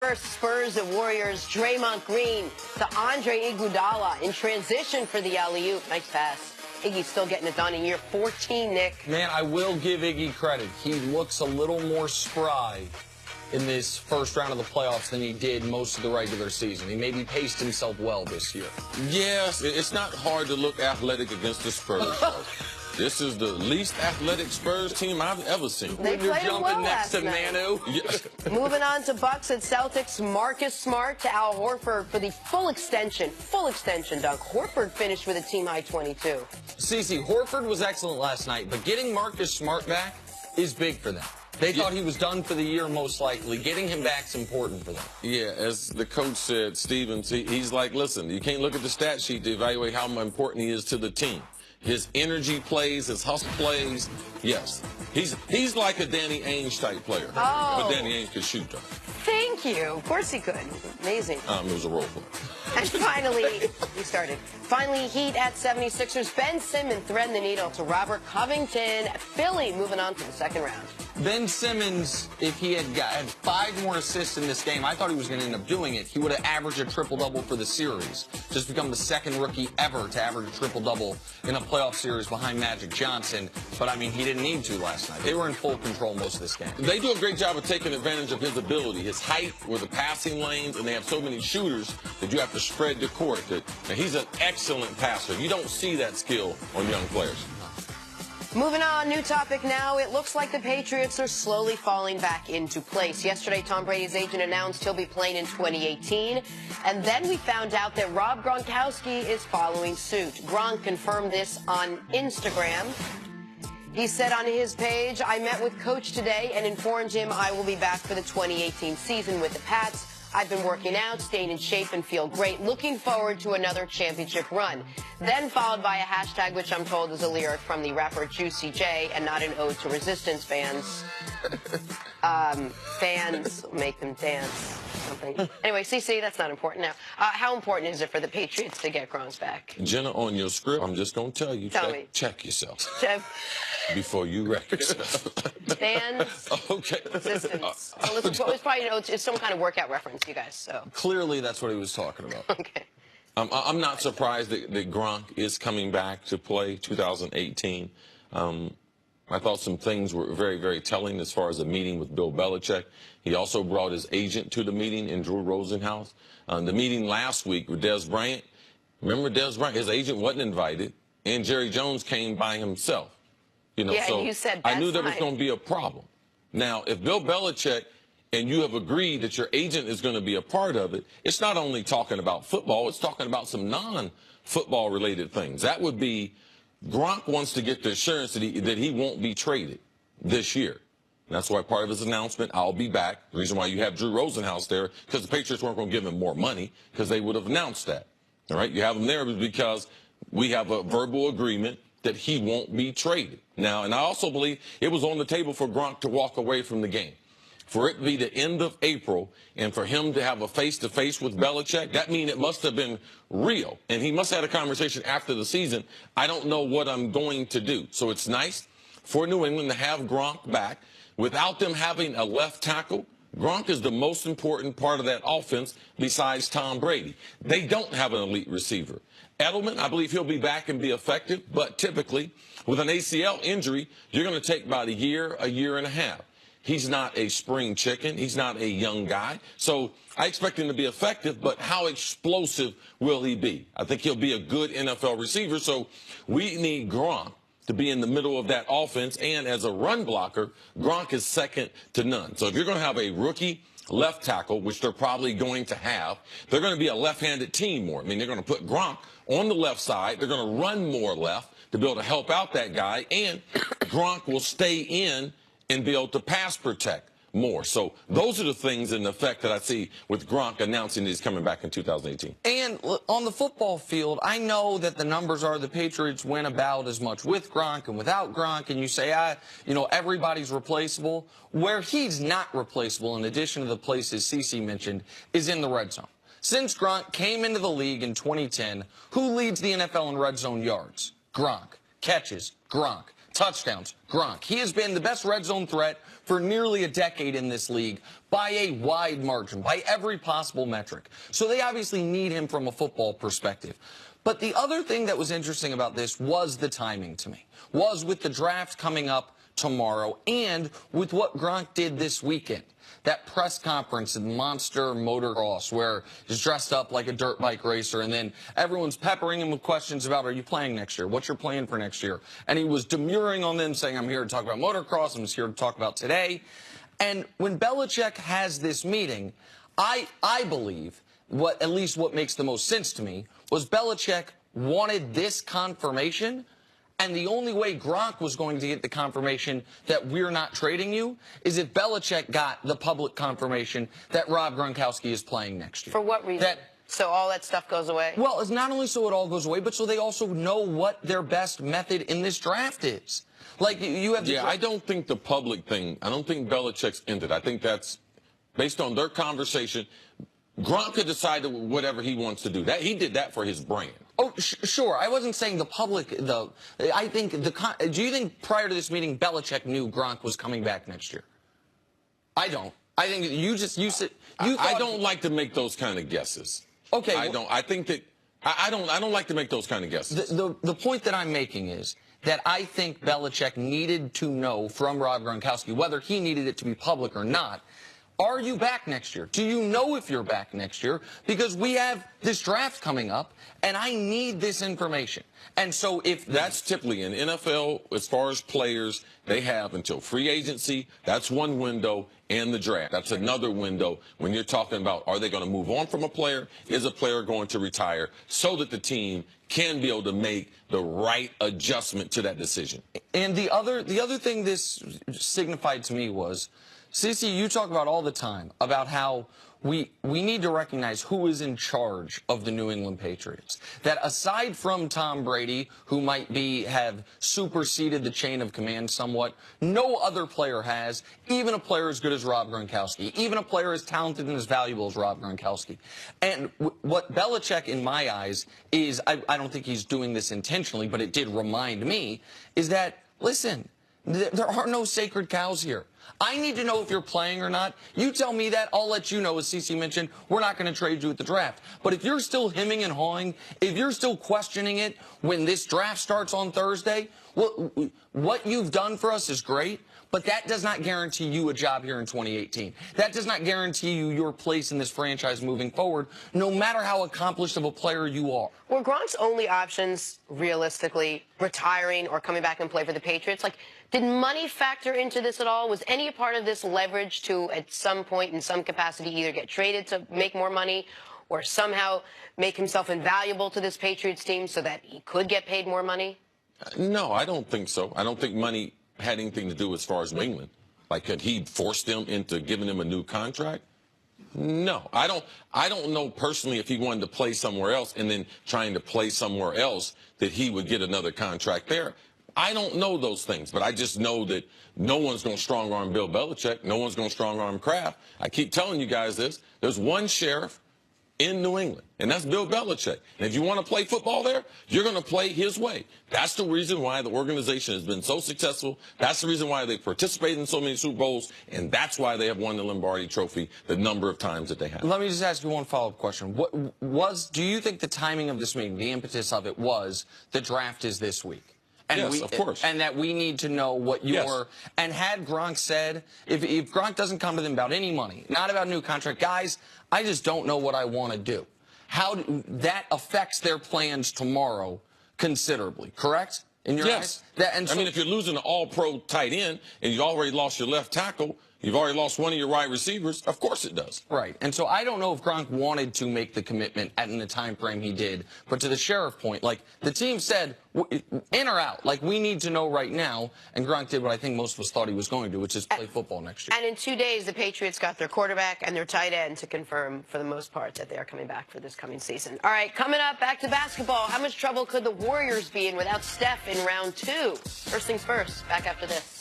First, Spurs and Warriors, Draymond Green to Andre Iguodala in transition for the alley-oop. Nice pass. Iggy's still getting it done in year 14, Nick. Man, I will give Iggy credit. He looks a little more spry in this first round of the playoffs than he did most of the regular season. He maybe paced himself well this year. Yes, it's not hard to look athletic against the Spurs. This is the least athletic Spurs team I've ever seen. They When you're played jumping well next to last night. Manu. Yeah. Moving on to Bucks and Celtics, Marcus Smart to Al Horford for the full extension dunk. Horford finished with a team-high 22. CeCe, Horford was excellent last night, but getting Marcus Smart back is big for them. They thought he was done for the year, most likely. Getting him back is important for them. Yeah, as the coach said, Stevens, he's like, listen, you can't look at the stat sheet to evaluate how important he is to the team. His energy plays, his hustle plays, yes. He's like a Danny Ainge type player. Oh. But Danny Ainge could shoot, though. Thank you. Of course he could. Amazing. It was a role play. And finally, Finally, Heat at 76ers. Ben Simmons threading the needle to Robert Covington. Philly moving on to the second round. Ben Simmons, if he had 5 more assists in this game, I thought he was going to end up doing it. He would have averaged a triple-double for the series. Just become the second rookie ever to average a triple-double in a playoff series behind Magic Johnson. But, I mean, he didn't need to last night. They were in full control most of this game. They do a great job of taking advantage of his ability, his height, or the passing lanes, and they have so many shooters that you have to spread the court. And he's an excellent passer. You don't see that skill on young players. Moving on, new topic now. It looks like the Patriots are slowly falling back into place. Yesterday, Tom Brady's agent announced he'll be playing in 2018. And then we found out that Rob Gronkowski is following suit. Gronk confirmed this on Instagram. He said on his page, I met with Coach today and informed him I will be back for the 2018 season with the Pats. I've been working out, staying in shape, and feel great. Looking forward to another championship run. Then followed by a hashtag, which I'm told is a lyric from the rapper Juicy J and not an ode to Resistance fans. Fans make them dance. Something. Anyway, CC, that's not important now. How important is it for the Patriots to get Gronk back? Jenna, on your script, I'm just going to tell you, check yourself before you wreck yourself. Fans, okay. Resistance. So it's probably, it's some kind of workout reference, you guys. So clearly, that's what he was talking about. Okay. I'm not surprised that Gronk is coming back to play 2018. I thought some things were very, very telling as far as a meeting with Bill Belichick. He also brought his agent to the meeting in Drew Rosenhaus. The meeting last week with Des Bryant, remember Des Bryant, his agent wasn't invited, and Jerry Jones came by himself. You know, yeah, so and you said I knew there was going to be a problem. Now, if Bill Belichick and you have agreed that your agent is going to be a part of it, it's not only talking about football, it's talking about some non-football related things. That would be Gronk wants to get the assurance that he won't be traded this year. And that's why part of his announcement, I'll be back. The reason why you have Drew Rosenhaus there, because the Patriots weren't going to give him more money, because they would have announced that. All right, you have him there because we have a verbal agreement that he won't be traded. Now, and I also believe it was on the table for Gronk to walk away from the game. For it to be the end of April and for him to have a face-to-face with Belichick, that means it must have been real. And he must have had a conversation after the season. I don't know what I'm going to do. So it's nice for New England to have Gronk back. Without them having a left tackle, Gronk is the most important part of that offense besides Tom Brady. They don't have an elite receiver. Edelman, I believe he'll be back and be effective, but typically with an ACL injury, you're going to take about a year and a half. He's not a spring chicken. He's not a young guy. So I expect him to be effective, but how explosive will he be? I think he'll be a good NFL receiver. So we need Gronk to be in the middle of that offense. And as a run blocker, Gronk is second to none. So if you're going to have a rookie left tackle, which they're probably going to have, they're going to be a left-handed team more. I mean, they're going to put Gronk on the left side. They're going to run more left to be able to help out that guy. And Gronk will stay in and be able to pass protect more. So those are the things in effect that I see with Gronk announcing he's coming back in 2018. And on the football field, I know that the numbers are the Patriots win about as much with Gronk and without Gronk, and you say, everybody's replaceable. Where he's not replaceable, in addition to the places CeCe mentioned, is in the red zone. Since Gronk came into the league in 2010, who leads the NFL in red zone yards? Gronk. Catches? Gronk. touchdowns, Gronk. He has been the best red zone threat for nearly a decade in this league by a wide margin, by every possible metric. So they obviously need him from a football perspective. But the other thing that was interesting about this was the timing to me, was with the draft coming up tomorrow and with what Gronk did this weekend. That press conference in Monster Motocross where he's dressed up like a dirt bike racer and then everyone's peppering him with questions about, are you playing next year? What's your plan for next year? And he was demurring on them, saying, I'm here to talk about motocross. I'm just here to talk about today. And when Belichick has this meeting, I believe, at least what makes the most sense to me, was Belichick wanted this confirmation. And the only way Gronk was going to get the confirmation that we're not trading you is if Belichick got the public confirmation that Rob Gronkowski is playing next year. For what reason? So all that stuff goes away? Well, it's not only so it all goes away, but so they also know what their best method in this draft is. Like, you have... Yeah, I don't think the public thing, I don't think Belichick's ended. I think that's, based on their conversation, Gronk could decide whatever he wants to do. He did that for his brand. Oh, sure. I wasn't saying the public, though. I think do you think prior to this meeting, Belichick knew Gronk was coming back next year? I don't. I think I don't like to make those kind of guesses. Okay. I don't. I think that I don't like to make those kind of guesses. The point that I'm making is that I think Belichick needed to know from Rob Gronkowski, whether he needed it to be public or not. Are you back next year? Do you know if you're back next year? Because we have this draft coming up, and I need this information. And so if that's typically in NFL, as far as players, they have until free agency, that's one window, and the draft. That's another window when you're talking about, are they going to move on from a player? Is a player going to retire? So that the team can be able to make the right adjustment to that decision. And the other thing this signified to me was, Cece, you talk about all the time about how we need to recognize who is in charge of the New England Patriots. That aside from Tom Brady, who might have superseded the chain of command somewhat, no other player has, even a player as good as Rob Gronkowski, even a player as talented and as valuable as Rob Gronkowski. And what Belichick, in my eyes, is, I don't think he's doing this intentionally, but it did remind me, is that, listen, there are no sacred cows here. I need to know if you're playing or not. You tell me that, I'll let you know, as Cece mentioned, we're not going to trade you at the draft. But if you're still hemming and hawing, if you're still questioning it when this draft starts on Thursday, what you've done for us is great, but that does not guarantee you a job here in 2018. That does not guarantee you your place in this franchise moving forward, no matter how accomplished of a player you are. Were Gronk's only options, realistically, retiring or coming back and play for the Patriots? Like, did money factor into this at all? Was any part of this leverage to, at some point, in some capacity, either get traded to make more money or somehow make himself invaluable to this Patriots team so that he could get paid more money? No, I don't think so. I don't think money had anything to do as far as New England. Like, could he force them into giving him a new contract? No, I don't know personally if he wanted to play somewhere else and then trying to play somewhere else that he would get another contract there. I don't know those things, but I just know that no one's going to strong-arm Bill Belichick. No one's going to strong-arm Kraft. I keep telling you guys this. There's one sheriff in New England, and that's Bill Belichick. And if you want to play football there, you're going to play his way. That's the reason why the organization has been so successful. That's the reason why they participated in so many Super Bowls, and that's why they have won the Lombardi Trophy the number of times that they have. Let me just ask you one follow-up question. Do you think the timing of this meeting, the impetus of it, was the draft is this week? And yes, of course. And that we need to know what your... Yes. And had Gronk said, if Gronk doesn't come to them about any money, not about a new contract, guys, I just don't know what I want to do. That affects their plans tomorrow considerably, correct? In your eyes? I mean, if you're losing an all-pro tight end and you already lost your left tackle, you've already lost one of your wide receivers, of course it does. Right. And so I don't know if Gronk wanted to make the commitment in the time frame he did. But to the sheriff point, like, the team said, in or out, like, we need to know right now. And Gronk did what I think most of us thought he was going to, which is play football next year. And in 2 days, the Patriots got their quarterback and their tight end to confirm, for the most part, that they are coming back for this coming season. All right, coming up, back to basketball. How much trouble could the Warriors be in without Steph in round 2? First things first, back after this.